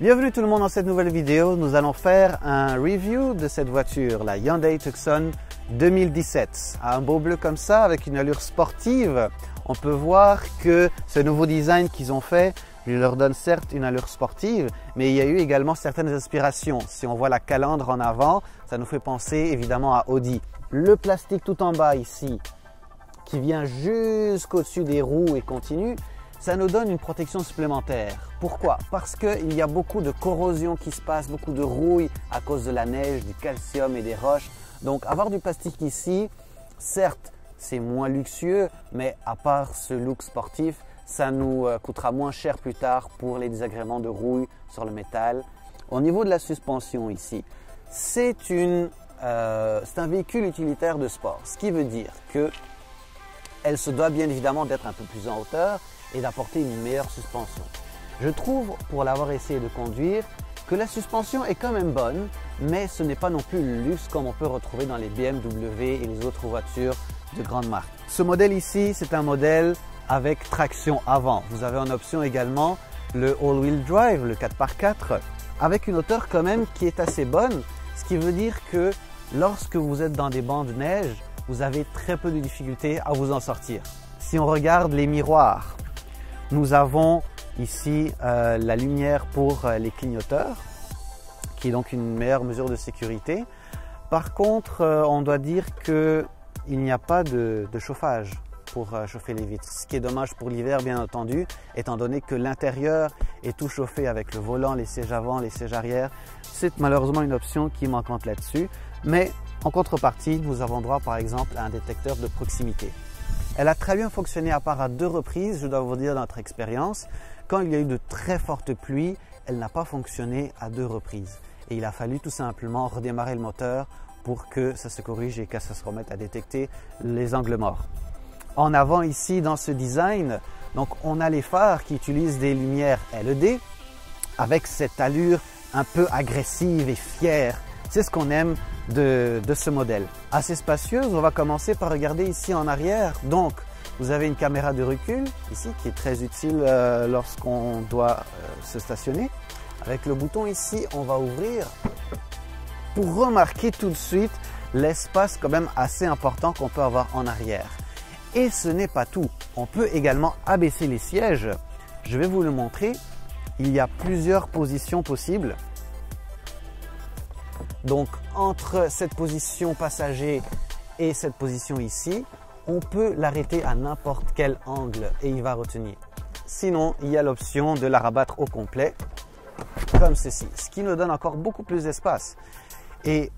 Bienvenue tout le monde dans cette nouvelle vidéo. Nous allons faire un review de cette voiture, la Hyundai Tucson 2017. Un beau bleu comme ça, avec une allure sportive. On peut voir que ce nouveau design qu'ils ont fait lui leur donne certes une allure sportive, mais il y a eu également certaines inspirations. Si on voit la calandre en avant, ça nous fait penser évidemment à Audi. Le plastique tout en bas ici, qui vient jusqu'au-dessus des roues et continue, ça nous donne une protection supplémentaire. Pourquoi? Parce qu'il y a beaucoup de corrosion qui se passe, beaucoup de rouille à cause de la neige, du calcium et des roches. Donc avoir du plastique ici, certes c'est moins luxueux, mais à part ce look sportif, ça nous coûtera moins cher plus tard pour les désagréments de rouille sur le métal. Au niveau de la suspension ici, c'est un véhicule utilitaire de sport, ce qui veut dire qu'elle se doit bien évidemment d'être un peu plus en hauteur et d'apporter une meilleure suspension. Je trouve, pour l'avoir essayé de conduire, que la suspension est quand même bonne, mais ce n'est pas non plus le luxe comme on peut retrouver dans les BMW et les autres voitures de grande marque. Ce modèle ici, c'est un modèle avec traction avant. Vous avez en option également le all-wheel drive, le 4x4, avec une hauteur quand même qui est assez bonne, ce qui veut dire que lorsque vous êtes dans des bancs de neige, vous avez très peu de difficultés à vous en sortir. Si on regarde les miroirs, nous avons ici la lumière pour les clignoteurs, qui est donc une meilleure mesure de sécurité. Par contre, on doit dire qu'il n'y a pas de chauffage pour chauffer les vitres, ce qui est dommage pour l'hiver bien entendu, étant donné que l'intérieur est tout chauffé avec le volant, les sièges avant, les sièges arrière. C'est malheureusement une option qui est manquante là-dessus, mais en contrepartie, nous avons droit par exemple à un détecteur de proximité. Elle a très bien fonctionné à part à 2 reprises, je dois vous dire, dans notre expérience. Quand il y a eu de très fortes pluies, elle n'a pas fonctionné à 2 reprises. Et il a fallu tout simplement redémarrer le moteur pour que ça se corrige et que ça se remette à détecter les angles morts. En avant ici, dans ce design, donc on a les phares qui utilisent des lumières LED avec cette allure un peu agressive et fière. C'est ce qu'on aime de ce modèle. Assez spacieuse, on va commencer par regarder ici en arrière. Donc, vous avez une caméra de recul ici qui est très utile lorsqu'on doit se stationner. Avec le bouton ici, on va ouvrir pour remarquer tout de suite l'espace quand même assez important qu'on peut avoir en arrière. Et ce n'est pas tout. On peut également abaisser les sièges. Je vais vous le montrer. Il y a plusieurs positions possibles. Donc, entre cette position passager et cette position ici, on peut l'arrêter à n'importe quel angle et il va retenir. Sinon, il y a l'option de la rabattre au complet, comme ceci, ce qui nous donne encore beaucoup plus d'espace. Et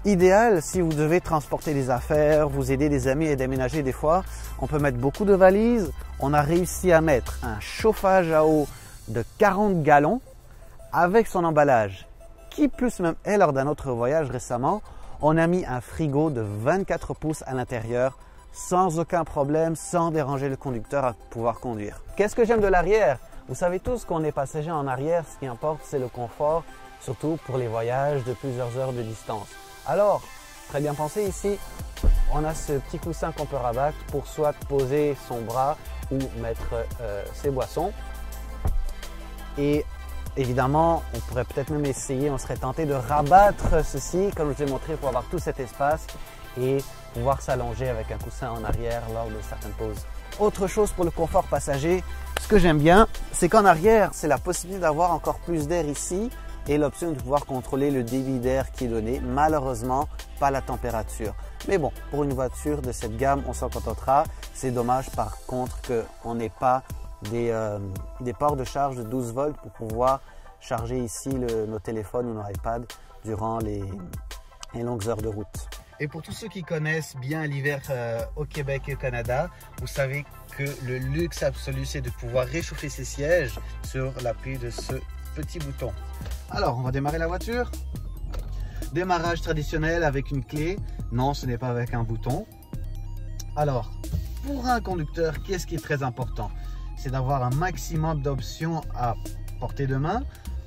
idéal si vous devez transporter des affaires, vous aider des amis et déménager des fois, on peut mettre beaucoup de valises. On a réussi à mettre un chauffage à eau de 40 gallons avec son emballage, qui plus même est lors d'un autre voyage récemment, on a mis un frigo de 24 pouces à l'intérieur sans aucun problème, sans déranger le conducteur à pouvoir conduire. Qu'est-ce que j'aime de l'arrière? Vous savez tous qu'on est passager en arrière, ce qui importe c'est le confort, surtout pour les voyages de plusieurs heures de distance. Alors, très bien pensé ici, on a ce petit coussin qu'on peut rabattre pour soit poser son bras ou mettre ses boissons. Et évidemment, on pourrait peut-être même essayer, on serait tenté de rabattre ceci, comme je vous ai montré, pour avoir tout cet espace et pouvoir s'allonger avec un coussin en arrière lors de certaines pauses. Autre chose pour le confort passager, ce que j'aime bien, c'est qu'en arrière, c'est la possibilité d'avoir encore plus d'air ici et l'option de pouvoir contrôler le débit d'air qui est donné. Malheureusement, pas la température. Mais bon, pour une voiture de cette gamme, on s'en contentera. C'est dommage par contre qu'on n'ait pas des ports de charge de 12 volts pour pouvoir charger ici nos téléphones ou nos iPads durant les longues heures de route. Et pour tous ceux qui connaissent bien l'hiver au Québec et au Canada, vous savez que le luxe absolu, c'est de pouvoir réchauffer ses sièges sur l'appui de ce petit bouton. Alors, on va démarrer la voiture. Démarrage traditionnel avec une clé. Non, ce n'est pas avec un bouton. Alors, pour un conducteur, qu'est-ce qui est très important? C'est d'avoir un maximum d'options à portée de main.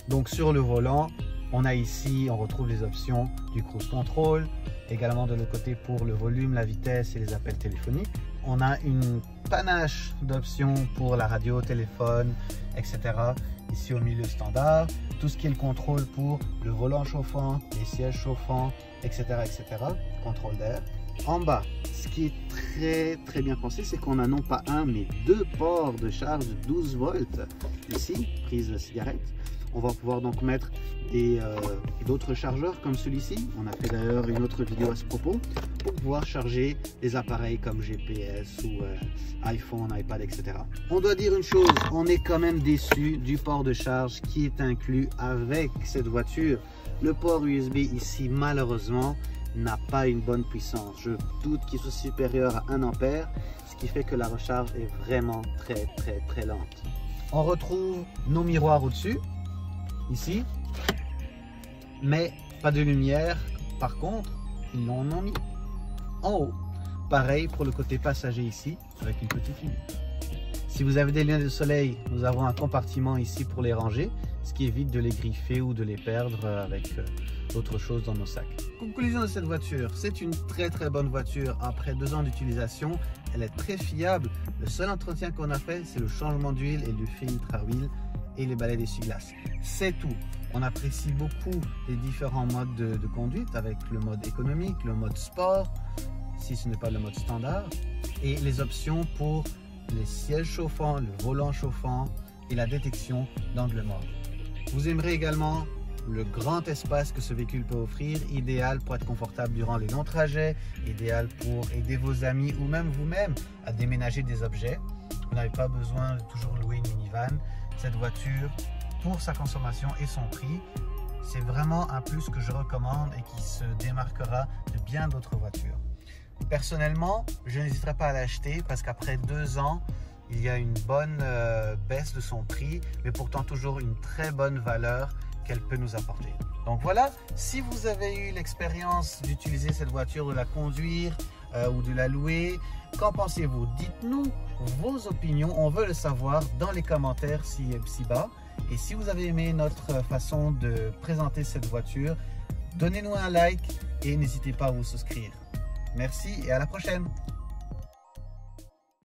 Donc sur le volant, on a ici, on retrouve les options du cruise control, également de l'autre côté pour le volume, la vitesse et les appels téléphoniques. on a une panache d'options pour la radio, téléphone, etc. Ici au milieu standard, tout ce qui est le contrôle pour le volant chauffant, les sièges chauffants, etc. etc. Contrôle d'air. En bas, ce qui est très bien pensé, c'est qu'on a non pas un, mais deux ports de charge de 12 volts. Ici, prise de cigarette. On va pouvoir donc mettre d'autres chargeurs comme celui-ci. On a fait d'ailleurs une autre vidéo à ce propos pour pouvoir charger des appareils comme GPS ou iPhone, iPad, etc. On doit dire une chose, on est quand même déçu du port de charge qui est inclus avec cette voiture. Le port USB ici, malheureusement, n'a pas une bonne puissance. Je doute qu'il soit supérieur à 1 ampère, ce qui fait que la recharge est vraiment très lente. On retrouve nos miroirs au-dessus, ici, mais pas de lumière. Par contre, ils l'en ont mis en haut. Pareil pour le côté passager ici, avec une petite limite. Si vous avez des lunettes de soleil, nous avons un compartiment ici pour les ranger, ce qui évite de les griffer ou de les perdre avec d'autres choses dans nos sacs. Conclusion de cette voiture, c'est une très bonne voiture. Après 2 ans d'utilisation, elle est très fiable. Le seul entretien qu'on a fait, c'est le changement d'huile et du filtre à huile et les balais d'essuie-glace. C'est tout. On apprécie beaucoup les différents modes de conduite avec le mode économique, le mode sport, si ce n'est pas le mode standard, et les options pour les sièges chauffants, le volant chauffant et la détection d'angle mort. Vous aimerez également le grand espace que ce véhicule peut offrir, idéal pour être confortable durant les longs trajets, idéal pour aider vos amis ou même vous-même à déménager des objets. Vous n'avez pas besoin de toujours louer une minivan. Cette voiture, pour sa consommation et son prix, c'est vraiment un plus que je recommande et qui se démarquera de bien d'autres voitures. Personnellement, je n'hésiterai pas à l'acheter parce qu'après 2 ans, il y a une bonne baisse de son prix, mais pourtant toujours une très bonne valeur qu'elle peut nous apporter. Donc voilà, si vous avez eu l'expérience d'utiliser cette voiture, de la conduire ou de la louer, qu'en pensez-vous? Dites-nous vos opinions, on veut le savoir dans les commentaires ci-bas. Et si vous avez aimé notre façon de présenter cette voiture, donnez-nous un like et n'hésitez pas à vous souscrire. Merci et à la prochaine!